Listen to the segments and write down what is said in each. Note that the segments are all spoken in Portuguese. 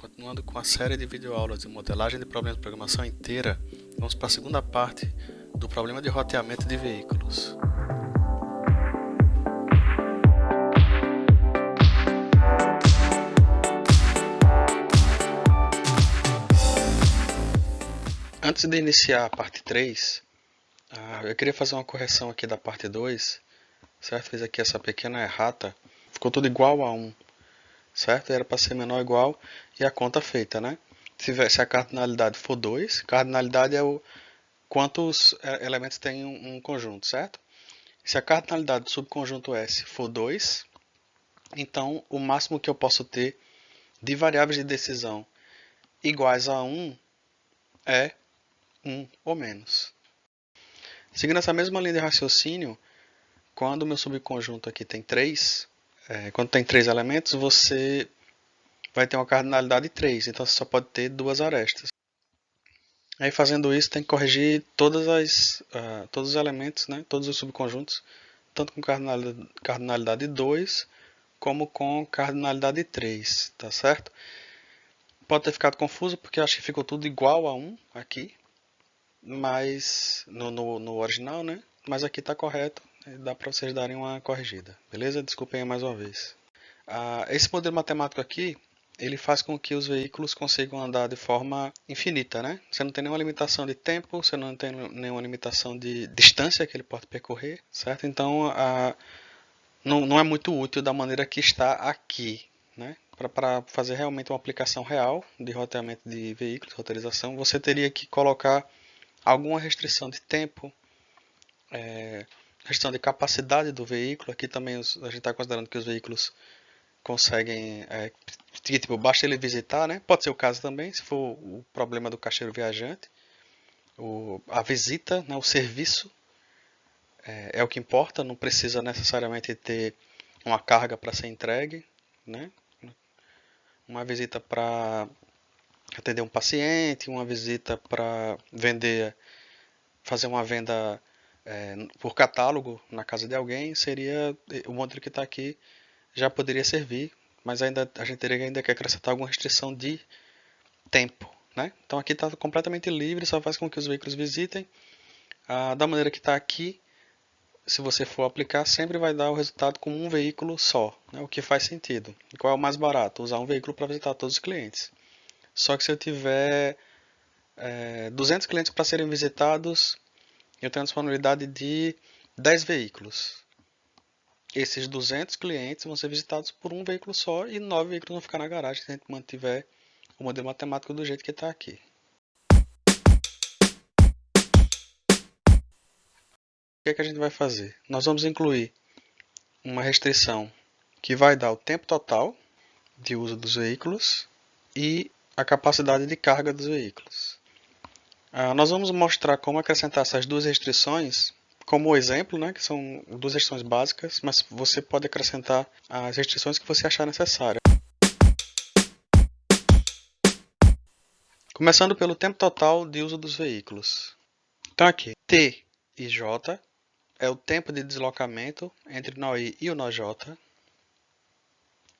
Continuando com a série de videoaulas de modelagem de problemas de programação inteira, vamos para a segunda parte do problema de roteamento de veículos. Antes de iniciar a parte 3, eu queria fazer uma correção aqui da parte 2, certo? Fiz aqui essa pequena errata, ficou tudo igual a 1, certo? Era para ser menor ou igual e a conta feita, né? Se a cardinalidade for 2, cardinalidade é o quantos elementos tem um conjunto, certo? Se a cardinalidade do subconjunto S for 2, então o máximo que eu posso ter de variáveis de decisão iguais a 1 é 1 ou menos. Seguindo essa mesma linha de raciocínio, quando o meu subconjunto aqui tem 3, quando tem 3 elementos, você vai ter uma cardinalidade 3, então você só pode ter 2 arestas. Aí fazendo isso, tem que corrigir todos os elementos, né, todos os subconjuntos, tanto com cardinalidade 2, como com cardinalidade 3, tá certo? Pode ter ficado confuso, porque eu acho que ficou tudo igual a 1 aqui, mas no original, né? Mas aqui está correto, dá para vocês darem uma corrigida, beleza? Desculpem mais uma vez. Esse modelo matemático aqui, ele faz com que os veículos consigam andar de forma infinita, né? Você não tem nenhuma limitação de tempo, você não tem nenhuma limitação de distância que ele pode percorrer, certo? Então, não é muito útil da maneira que está aqui, né? Para fazer realmente uma aplicação real de roteamento de veículos, roteirização, você teria que colocar alguma restrição de tempo, restrição de capacidade do veículo. Aqui também a gente está considerando que os veículos conseguem, tipo, basta ele visitar, né? Pode ser o caso também, se for o problema do caixeiro viajante, a visita, né? O serviço é o que importa, não precisa necessariamente ter uma carga para ser entregue, né? Uma visita para atender um paciente, uma visita para fazer uma venda por catálogo na casa de alguém, seria o modelo que está aqui já poderia servir, mas ainda a gente teria ainda que acrescentar alguma restrição de tempo, né? Então aqui está completamente livre, só faz com que os veículos visitem da maneira que está aqui. Se você for aplicar, sempre vai dar o resultado com um veículo só, né? O que faz sentido. E qual é o mais barato? Usar um veículo para visitar todos os clientes. Só que se eu tiver 200 clientes para serem visitados, eu tenho a disponibilidade de 10 veículos. Esses 200 clientes vão ser visitados por um veículo só e 9 veículos vão ficar na garagem se a gente mantiver o modelo matemático do jeito que está aqui. O que a gente vai fazer? Nós vamos incluir uma restrição que vai dar o tempo total de uso dos veículos e a capacidade de carga dos veículos. Nós vamos mostrar como acrescentar essas duas restrições como exemplo, né, que são duas restrições básicas, mas você pode acrescentar as restrições que você achar necessárias. Começando pelo tempo total de uso dos veículos. Então aqui, T e J é o tempo de deslocamento entre o nó I e o nó J.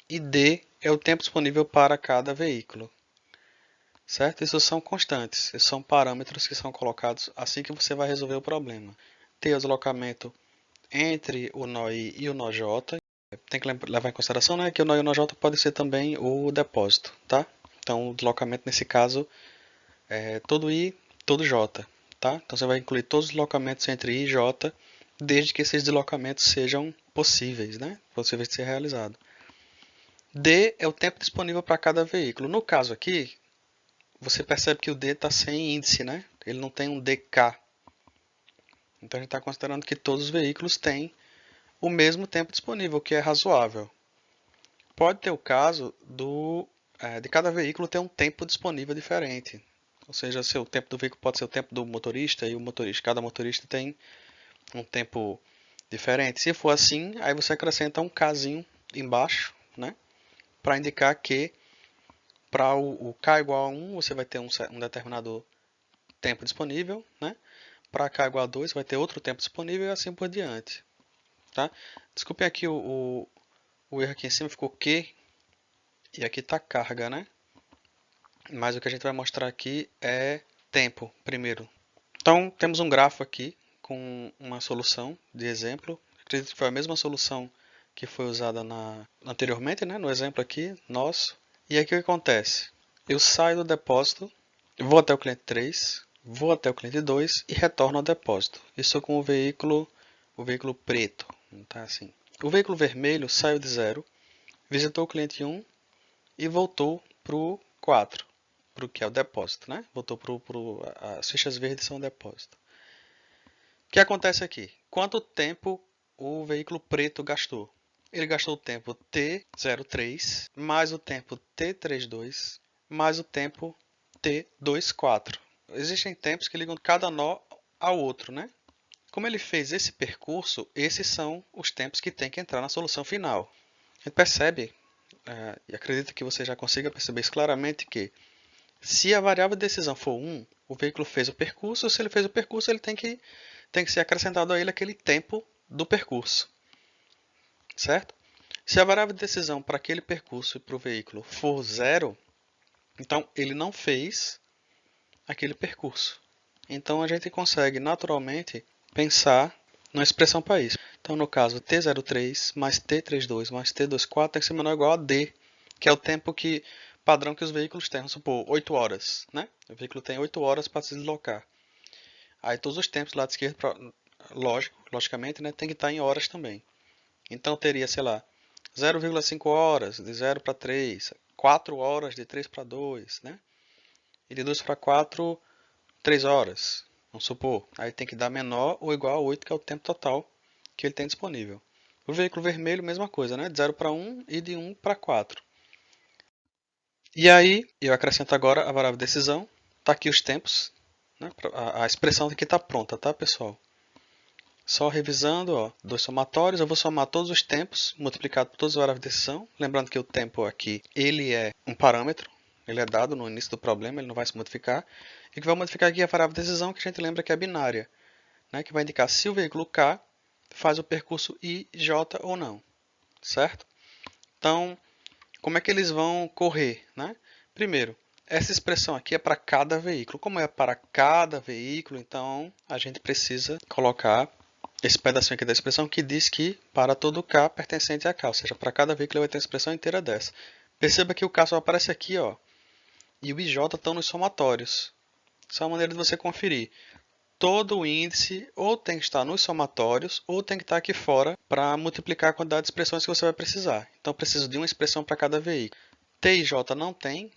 E D é o tempo disponível para cada veículo. Certo? Isso são constantes, esses são parâmetros que são colocados assim que você vai resolver o problema. T é o deslocamento entre o nó I e o nó J. Tem que levar em consideração, né, que o nó I e o nó J pode ser também o depósito. Tá? Então o deslocamento nesse caso é todo I, todo J. Tá? Então você vai incluir todos os deslocamentos entre I e J, desde que esses deslocamentos sejam possíveis, né? Possíveis de ser realizados. D é o tempo disponível para cada veículo. No caso aqui, você percebe que o D está sem índice, né? Ele não tem um DK. Então a gente está considerando que todos os veículos têm o mesmo tempo disponível, o que é razoável. Pode ter o caso de cada veículo ter um tempo disponível diferente. Ou seja, o tempo do veículo pode ser o tempo do motorista e cada motorista tem um tempo diferente. Se for assim, aí você acrescenta um Kzinho embaixo, né? Para indicar que para o K igual a 1, você vai ter um determinado tempo disponível, né? Para K igual a 2, vai ter outro tempo disponível e assim por diante. Tá? Desculpem aqui o erro aqui em cima, ficou Q e aqui está carga, né? mas o que a gente vai mostrar aqui é tempo primeiro. Então, temos um grafo aqui com uma solução de exemplo. Acredito que foi a mesma solução que foi usada anteriormente, né? No exemplo aqui, nosso. E aqui o que acontece? Eu saio do depósito, vou até o cliente 3, vou até o cliente 2 e retorno ao depósito. Isso com o veículo preto, não tá assim. O veículo vermelho saiu de 0, visitou o cliente 1 e voltou para o 4, para o que é o depósito, né? Voltou para as fichas verdes são o depósito. O que acontece aqui? Quanto tempo o veículo preto gastou? Ele gastou o tempo T03 mais o tempo T32 mais o tempo T24. Existem tempos que ligam cada nó ao outro, né? Como ele fez esse percurso, esses são os tempos que tem que entrar na solução final. A gente percebe, e acredito que você já consiga perceber isso claramente, que se a variável de decisão for 1, o veículo fez o percurso. Se ele fez o percurso, ele tem que ser acrescentado a ele aquele tempo do percurso, certo? Se a variável de decisão para aquele percurso e para o veículo for 0, então ele não fez aquele percurso. Então a gente consegue naturalmente pensar numa expressão para isso. Então no caso T03 mais T32 mais T24 tem que ser menor ou igual a D, que é o tempo padrão que os veículos têm. Vamos supor 8 horas, né? O veículo tem 8 horas para se deslocar. Aí todos os tempos do lado esquerdo, logicamente, né, tem que estar em horas também. Então teria, sei lá, 0,5 horas de 0 para 3, 4 horas de 3 para 2, né? E de 2 para 4, 3 horas, vamos supor. Aí tem que dar menor ou igual a 8, que é o tempo total que ele tem disponível. O veículo vermelho, mesma coisa, né? De 0 para 1 e de 1 para 4. E aí, eu acrescento agora a variável decisão. Está aqui os tempos, né? A expressão aqui está pronta, tá, pessoal? Só revisando, ó, dois somatórios, eu vou somar todos os tempos multiplicado por todas as variáveis de decisão. Lembrando que o tempo aqui, ele é um parâmetro, ele é dado no início do problema, ele não vai se modificar. E que vai modificar aqui a variável de decisão, que a gente lembra que é binária, né, que vai indicar se o veículo K faz o percurso I, J ou não, certo? Então, como é que eles vão correr, né? Primeiro, essa expressão aqui é para cada veículo. Como é para cada veículo, então a gente precisa colocar esse pedacinho aqui da expressão que diz que para todo K pertencente a K, ou seja, para cada veículo vai ter uma expressão inteira dessa. Perceba que o K só aparece aqui, ó, e o IJ estão nos somatórios. Essa é uma maneira de você conferir. Todo o índice ou tem que estar nos somatórios ou tem que estar aqui fora para multiplicar a quantidade de expressões que você vai precisar. Então, preciso de uma expressão para cada veículo. T e J não tem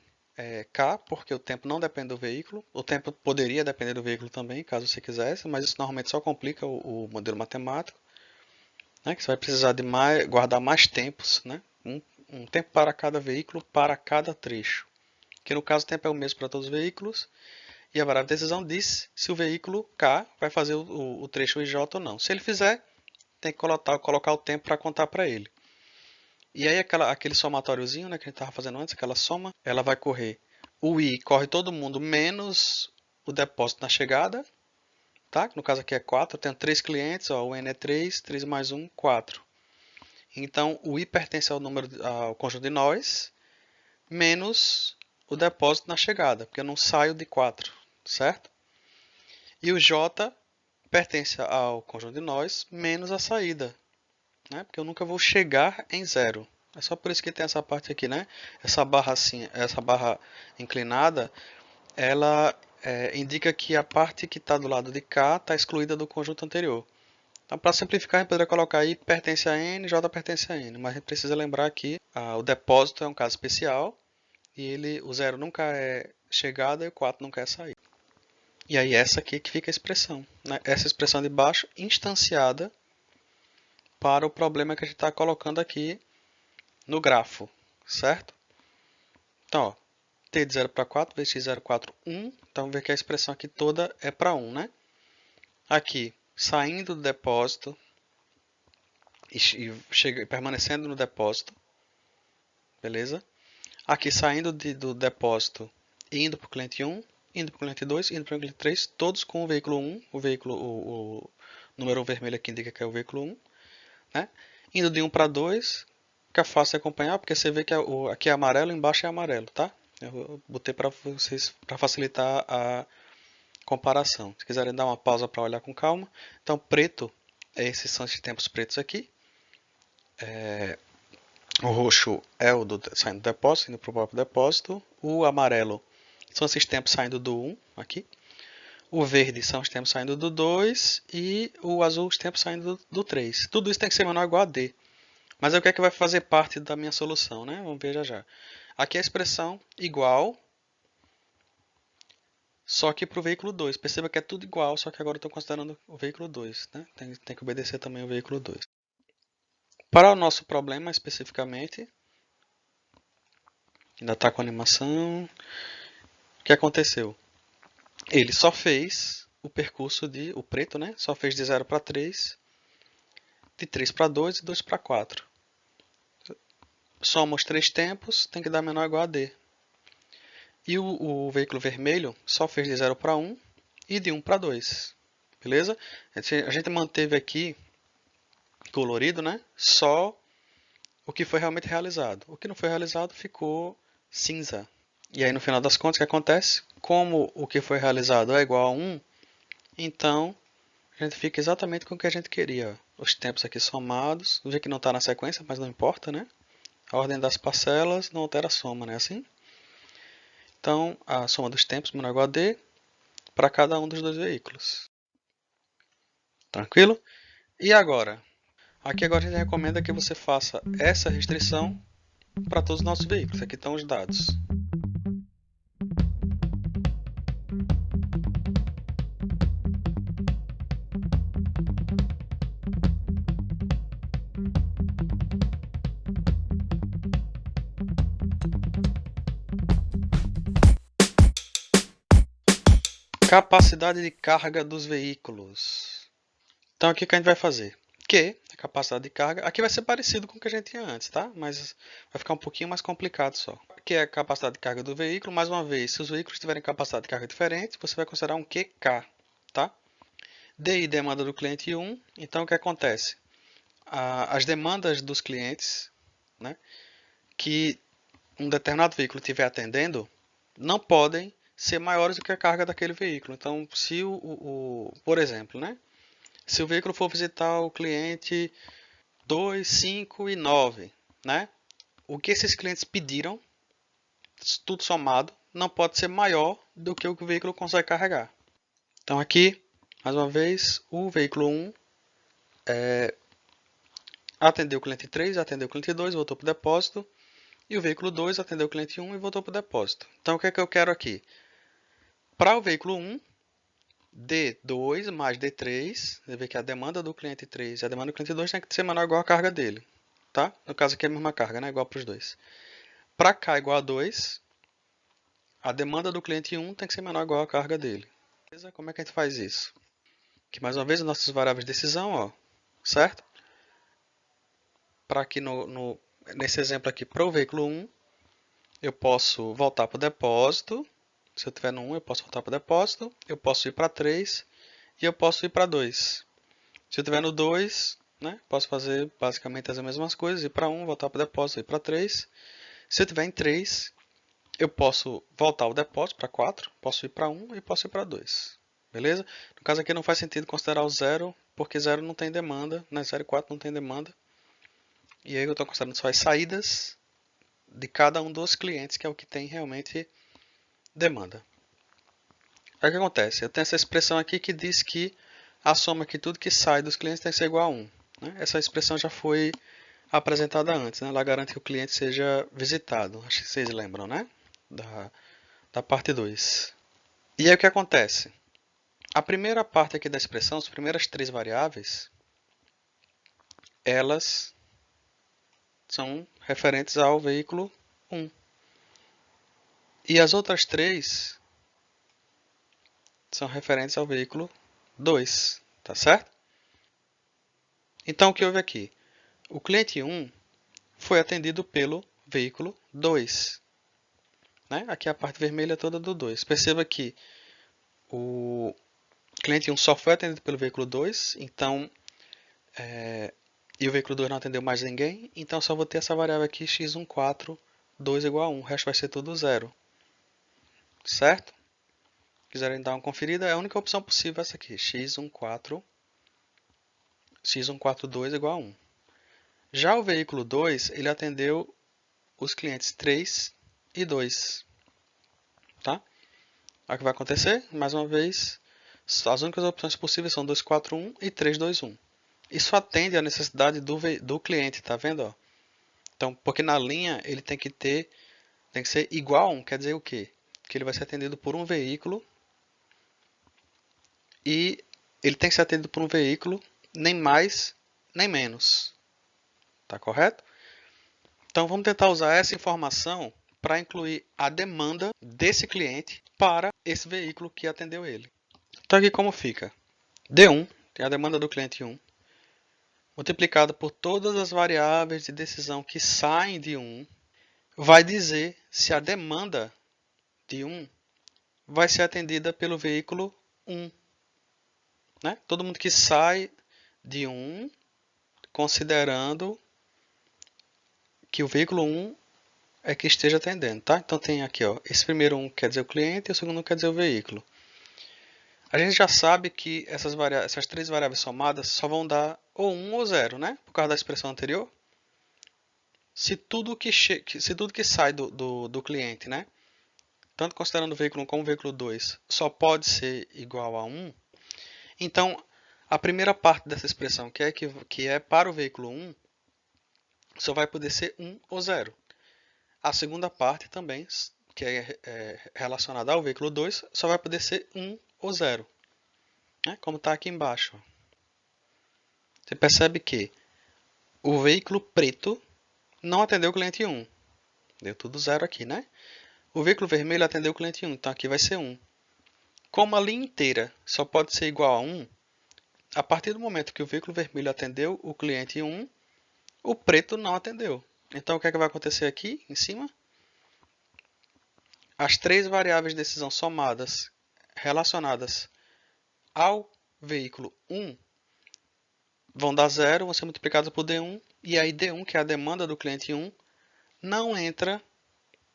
K, porque o tempo não depende do veículo. O tempo poderia depender do veículo também, caso você quisesse, mas isso normalmente só complica o modelo matemático, né, que você vai precisar de guardar mais tempos, né, um tempo para cada veículo, para cada trecho. Que no caso o tempo é o mesmo para todos os veículos. E a variável de decisão diz se o veículo K vai fazer o trecho IJ ou não. Se ele fizer, tem que colocar o tempo para contar para ele. E aí aquele somatóriozinho, né, que a gente estava fazendo antes, aquela soma, ela vai correr. O I corre todo mundo menos o depósito na chegada. Tá? No caso aqui é 4. Eu tenho 3 clientes, ó, o N é 3, 3 mais 1, 4. Então o I pertence ao conjunto de nós, menos o depósito na chegada, porque eu não saio de 4, certo? E o J pertence ao conjunto de nós menos a saída, né? Porque eu nunca vou chegar em 0. É só por isso que tem essa parte aqui, né? Essa barra assim, essa barra inclinada, ela indica que a parte que está do lado de cá está excluída do conjunto anterior. Então, para simplificar, a gente poderia colocar aí pertence a N, J pertence a N. Mas a gente precisa lembrar que o depósito é um caso especial e o 0 nunca é chegada e o 4 nunca é saída. E aí essa aqui que fica a expressão, né? Essa expressão de baixo instanciada para o problema que a gente está colocando aqui no grafo, certo? Então, ó, t de 0 para 4 vezes x 0, 4, 1. Então, vamos ver que a expressão aqui toda é para 1, né? Aqui, saindo do depósito e permanecendo no depósito, beleza? Aqui, saindo do depósito e indo para o cliente 1, indo para o cliente 2, indo para o cliente 3, todos com o veículo 1, o número vermelho aqui indica que é o veículo 1, né? Indo de 1 para 2, fica fácil de acompanhar, porque você vê que aqui é amarelo, embaixo é amarelo, tá? Eu botei para vocês, para facilitar a comparação. Se quiserem dar uma pausa para olhar com calma. Então, preto, esses são esses tempos pretos aqui. O roxo é o saindo do depósito, indo para o próprio depósito. O amarelo são esses tempos saindo do 1 aqui. O verde são os tempos saindo do 2 e o azul os tempos saindo do 3. Tudo isso tem que ser menor ou igual a D. Mas é o que é que vai fazer parte da minha solução, né? Vamos ver já já. Aqui é a expressão igual, só que para o veículo 2. Perceba que é tudo igual, só que agora eu estou considerando o veículo 2. Né? Tem que obedecer também o veículo 2. Para o nosso problema especificamente, ainda está com animação. O que aconteceu? Ele só fez o percurso o preto, né? Só fez de 0 para 3, de 3 para 2 e 2 para 4. Soma os três tempos, tem que dar menor ou igual a D. E o veículo vermelho só fez de 0 para 1 e de 1 para 2. Beleza? A gente manteve aqui colorido, né? Só o que foi realmente realizado. O que não foi realizado ficou cinza. E aí no final das contas o que acontece? Como o que foi realizado é igual a 1, então a gente fica exatamente com o que a gente queria. Os tempos aqui somados. Veja que não está na sequência, mas não importa, né? A ordem das parcelas não altera a soma, né? Assim. Então, a soma dos tempos menor ou igual a D para cada um dos dois veículos. Tranquilo? E agora? Aqui agora a gente recomenda que você faça essa restrição para todos os nossos veículos. Aqui estão os dados. Capacidade de carga dos veículos. Então aqui o que a gente vai fazer? Que a capacidade de carga, aqui vai ser parecido com o que a gente tinha antes, tá? Mas vai ficar um pouquinho mais complicado só. Que é a capacidade de carga do veículo, mais uma vez, se os veículos tiverem capacidade de carga diferente, você vai considerar um QK, tá? DI demanda do cliente 1, então o que acontece? As demandas dos clientes, né, que um determinado veículo estiver atendendo, não podem ser maiores do que a carga daquele veículo. Então, se por exemplo, né, se o veículo for visitar o cliente 2, 5 e 9, né, o que esses clientes pediram, tudo somado, não pode ser maior do que o que o veículo consegue carregar. Então aqui, mais uma vez, o veículo 1 atendeu o cliente 3, atendeu o cliente 2, voltou para o depósito. E o veículo 2 atendeu o cliente 1 e voltou para o depósito. Então o que é que eu quero aqui? Para o veículo 1, D2 mais D3, você vê que a demanda do cliente 3 e a demanda do cliente 2 tem que ser menor ou igual à carga dele. Tá? No caso aqui é a mesma carga, né? Igual para os dois. Para K igual a 2, a demanda do cliente 1 tem que ser menor ou igual à carga dele. Beleza? Como é que a gente faz isso? Aqui mais uma vez as nossas variáveis de decisão, ó, certo? Para aqui nesse exemplo aqui, para o veículo 1, eu posso voltar para o depósito. Se eu tiver no 1, eu posso voltar para o depósito. Eu posso ir para 3 e eu posso ir para 2. Se eu tiver no 2, né, posso fazer basicamente as mesmas coisas. Ir para 1, voltar para o depósito, ir para 3. Se eu tiver em 3, eu posso voltar ao depósito para 4. Posso ir para 1 e posso ir para 2. Beleza? No caso aqui não faz sentido considerar o 0, porque 0 não tem demanda. Né? 0 e 4 não tem demanda. E aí eu estou considerando só as saídas de cada um dos clientes, que é o que tem realmente demanda. Aí o que acontece? Eu tenho essa expressão aqui que diz que a soma de tudo que sai dos clientes tem que ser igual a 1. Né? Essa expressão já foi apresentada antes. Né? Ela garante que o cliente seja visitado. Acho que vocês lembram, né? Da parte 2. E aí o que acontece? A primeira parte aqui da expressão, as primeiras três variáveis, elas são referentes ao veículo 1. E as outras três são referentes ao veículo 2, tá certo? Então o que houve aqui? O cliente 1 foi atendido pelo veículo 2. Né? Aqui a parte vermelha toda do 2. Perceba que o cliente 1 só foi atendido pelo veículo 2, então, e o veículo 2 não atendeu mais ninguém, então só vou ter essa variável aqui x14, 2 igual a 1, o resto vai ser tudo 0. certo? Quiserem dar uma conferida, é a única opção possível essa aqui, x142 igual a 1. Já o veículo 2, ele atendeu os clientes 3 e 2, tá? O que vai acontecer? Mais uma vez, as únicas opções possíveis são 241 e 321. Isso atende à necessidade do cliente, tá vendo? Ó? Então, porque na linha ele tem que ser igual a 1, quer dizer o quê? Que ele vai ser atendido por um veículo e ele tem que ser atendido por um veículo nem mais nem menos, tá correto? Então vamos tentar usar essa informação para incluir a demanda desse cliente para esse veículo que atendeu ele. Então aqui como fica? D1, tem a demanda do cliente 1, multiplicado por todas as variáveis de decisão que saem de 1, vai dizer se a demanda de 1 vai ser atendida pelo veículo 1. Né? Todo mundo que sai de 1, considerando que o veículo 1 é que esteja atendendo. Tá? Então tem aqui, ó, esse primeiro 1 quer dizer o cliente e o segundo 1 quer dizer o veículo. A gente já sabe que essas três variáveis somadas só vão dar ou 1 ou 0, né? Por causa da expressão anterior. Se tudo que sai do cliente, né? Tanto considerando o veículo 1 como o veículo 2, só pode ser igual a 1, então a primeira parte dessa expressão, que é para o veículo 1, só vai poder ser 1 ou 0. A segunda parte também, que é relacionada ao veículo 2, só vai poder ser 1 ou 0. Né? Como está aqui embaixo. Você percebe que o veículo preto não atendeu o cliente 1. Deu tudo 0 aqui, né? O veículo vermelho atendeu o cliente 1, então aqui vai ser 1. Como a linha inteira só pode ser igual a 1, a partir do momento que o veículo vermelho atendeu o cliente 1, o preto não atendeu. Então o que é que vai acontecer aqui em cima? As três variáveis de decisão somadas relacionadas ao veículo 1 vão dar 0, vão ser multiplicadas por D1, e aí D1, que é a demanda do cliente 1, não entra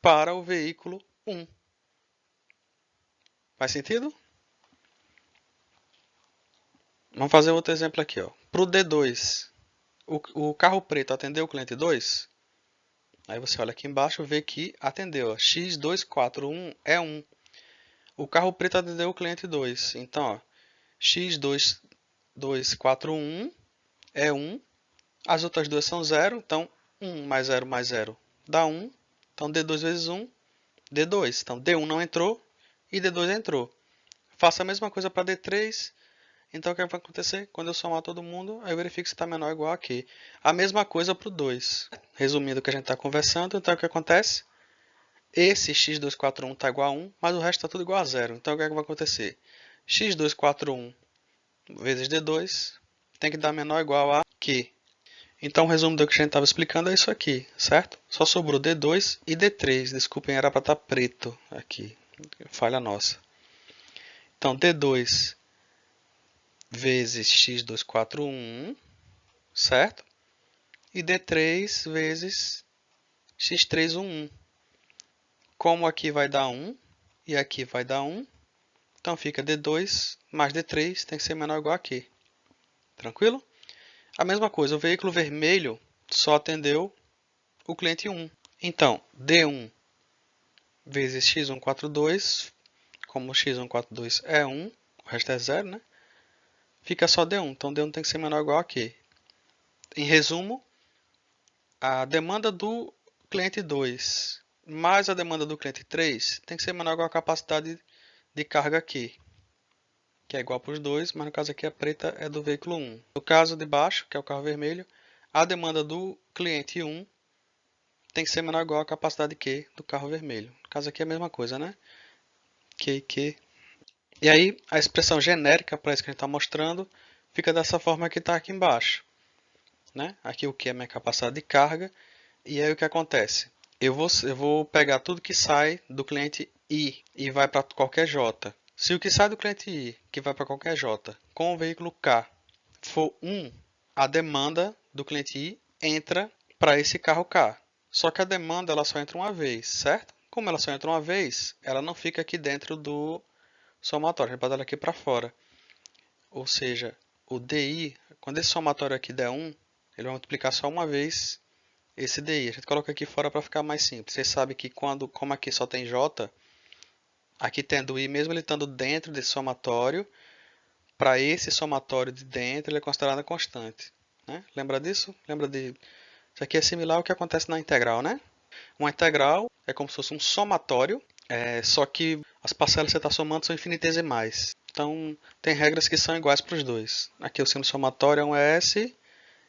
para o veículo 1. Faz sentido? Vamos fazer outro exemplo aqui. Para o D2, o carro preto atendeu o cliente 2? Aí você olha aqui embaixo e vê que atendeu. X241 é 1. O carro preto atendeu o cliente 2. Então, ó, X2241 é 1. As outras duas são 0. Então, 1 mais 0 dá 1. Então, D2 vezes 1, D2. Então, D1 não entrou e D2 entrou. Faça a mesma coisa para D3. Então, o que vai acontecer? Quando eu somar todo mundo, eu verifico se está menor ou igual a quê. A mesma coisa para o 2. Resumindo o que a gente está conversando, então o que acontece? Esse x241 está igual a 1, mas o resto está tudo igual a 0. Então, o que é que vai acontecer? X241 vezes D2 tem que dar menor ou igual a Q. Então, o resumo do que a gente estava explicando é isso aqui, certo? Só sobrou D2 e D3. Desculpem, era para estar preto aqui. Falha nossa. Então, D2 vezes x241, certo? E D3 vezes x311. Como aqui vai dar 1 e aqui vai dar 1, então fica D2 mais D3 tem que ser menor ou igual a Q. Tranquilo? A mesma coisa, o veículo vermelho só atendeu o cliente 1. Então, D1 vezes x142, como x142 é 1, o resto é 0, né? Fica só D1, então D1 tem que ser menor ou igual a Q. Em resumo, a demanda do cliente 2 mais a demanda do cliente 3 tem que ser menor ou igual a capacidade de carga aqui, que é igual para os dois, mas no caso aqui a preta é do veículo 1. No caso de baixo, que é o carro vermelho, a demanda do cliente 1 tem que ser menor ou igual à capacidade Q do carro vermelho. No caso aqui é a mesma coisa, né? Q. E aí a expressão genérica para isso que a gente está mostrando fica dessa forma que está aqui embaixo. Né? Aqui o Q é minha capacidade de carga. E aí o que acontece? Eu vou pegar tudo que sai do cliente I e vai para qualquer J. Se o que sai do cliente I, que vai para qualquer J, com o veículo K, for 1, a demanda do cliente I entra para esse carro K. Só que a demanda ela só entra uma vez, certo? como ela só entra uma vez, ela não fica aqui dentro do somatório, a gente bota ela aqui para fora. Ou seja, o DI, quando esse somatório aqui der 1, ele vai multiplicar só uma vez esse DI. A gente coloca aqui fora para ficar mais simples. Você sabe que como aqui só tem J, aqui tendo I, mesmo ele estando dentro desse somatório, para esse somatório de dentro, ele é considerado constante. Né? Lembra disso? Isso aqui é similar ao que acontece na integral, né? Uma integral é como se fosse um somatório, só que as parcelas que você está somando são infinitesimais. Então, tem regras que são iguais para os dois. Aqui o símbolo somatório é um S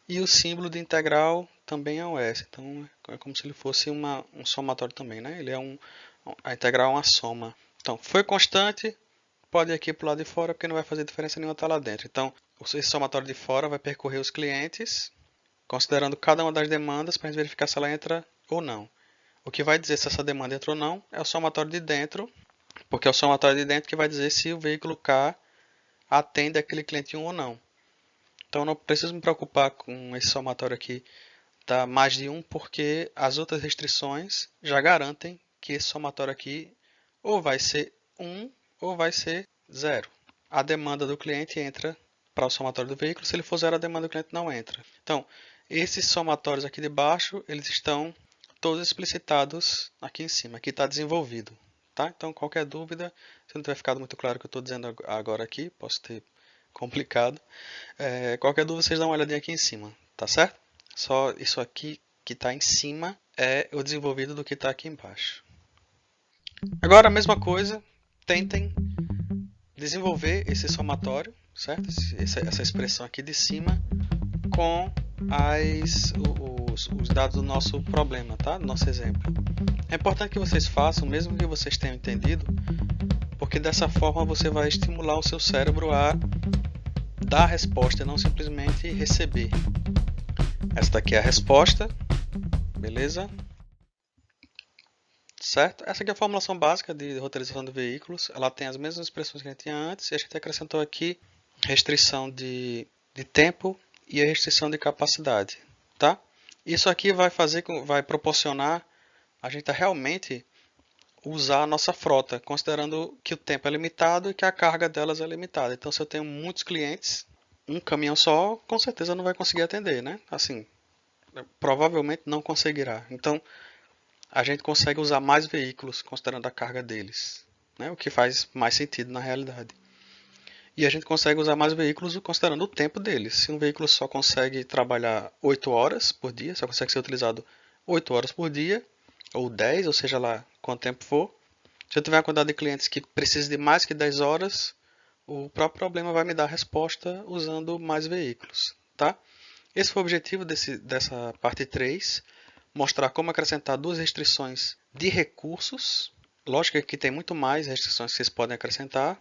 e o símbolo de integral também é um S. Então, é como se ele fosse um somatório também, né? A integral é uma soma. Então, foi constante, pode ir aqui para o lado de fora, porque não vai fazer diferença nenhuma estar lá dentro. Então, esse somatório de fora vai percorrer os clientes, considerando cada uma das demandas para a gente verificar se ela entra ou não. O que vai dizer se essa demanda entra ou não é o somatório de dentro, porque é o somatório de dentro que vai dizer se o veículo K atende aquele cliente 1 ou não. Então, não preciso me preocupar com esse somatório aqui dar mais de 1, porque as outras restrições já garantem que esse somatório aqui ou vai ser 1 ou vai ser 0. A demanda do cliente entra para o somatório do veículo, se ele for 0, a demanda do cliente não entra. Então, esses somatórios aqui de baixo, eles estão todos explicitados aqui em cima. Aqui está desenvolvido. Tá? Então, qualquer dúvida, se não tiver ficado muito claro o que eu estou dizendo agora aqui, posso ter complicado. Qualquer dúvida, vocês dão uma olhadinha aqui em cima. Tá certo? Só isso aqui que está em cima é o desenvolvido do que está aqui embaixo. Agora, a mesma coisa, tentem desenvolver esse somatório, certo? Essa expressão aqui de cima com os dados do nosso problema, tá? Do nosso exemplo. É importante que vocês façam, mesmo que vocês tenham entendido, porque dessa forma você vai estimular o seu cérebro a dar a resposta e não simplesmente receber. Essa daqui é a resposta, beleza? Certo? Essa aqui é a formulação básica de roteirização de veículos. Ela tem as mesmas expressões que a gente tinha antes e a gente acrescentou aqui restrição de tempo e a restrição de capacidade, tá? Isso aqui vai proporcionar a gente realmente usar a nossa frota, considerando que o tempo é limitado e que a carga delas é limitada. Então, se eu tenho muitos clientes, um caminhão só, com certeza não vai conseguir atender, né? Assim, provavelmente não conseguirá. Então, a gente consegue usar mais veículos, considerando a carga deles, né? O que faz mais sentido na realidade. E a gente consegue usar mais veículos considerando o tempo deles. Se um veículo só consegue trabalhar 8 horas por dia, só consegue ser utilizado 8 horas por dia, ou 10, ou seja lá quanto tempo for. Se eu tiver uma quantidade de clientes que precisa de mais que 10 horas, o próprio problema vai me dar a resposta usando mais veículos. Tá? Esse foi o objetivo dessa parte 3, mostrar como acrescentar duas restrições de recursos. Lógico que aqui tem muito mais restrições que vocês podem acrescentar,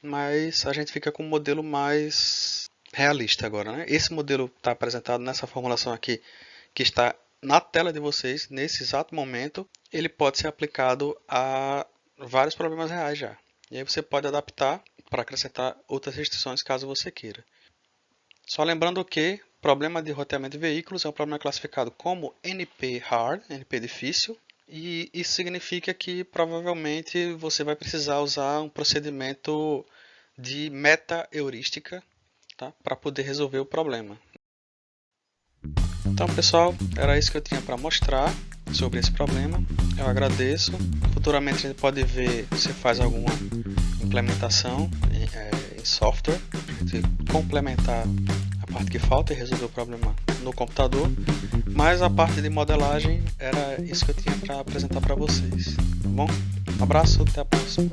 mas a gente fica com um modelo mais realista agora, né? Esse modelo está apresentado nessa formulação aqui, que está na tela de vocês, nesse exato momento. Ele pode ser aplicado a vários problemas reais já. E aí você pode adaptar para acrescentar outras restrições caso você queira. Só lembrando que problema de roteamento de veículos é um problema classificado como NP hard, NP difícil. E isso significa que provavelmente você vai precisar usar um procedimento de meta-heurística, tá? Para poder resolver o problema. Então, pessoal, era isso que eu tinha para mostrar sobre esse problema. Eu agradeço. Futuramente a gente pode ver se faz alguma implementação em software, a gente complementar a parte que falta e resolver o problema no computador. Mas a parte de modelagem era isso que eu tinha para apresentar para vocês. Tá bom? Um abraço, até a próxima.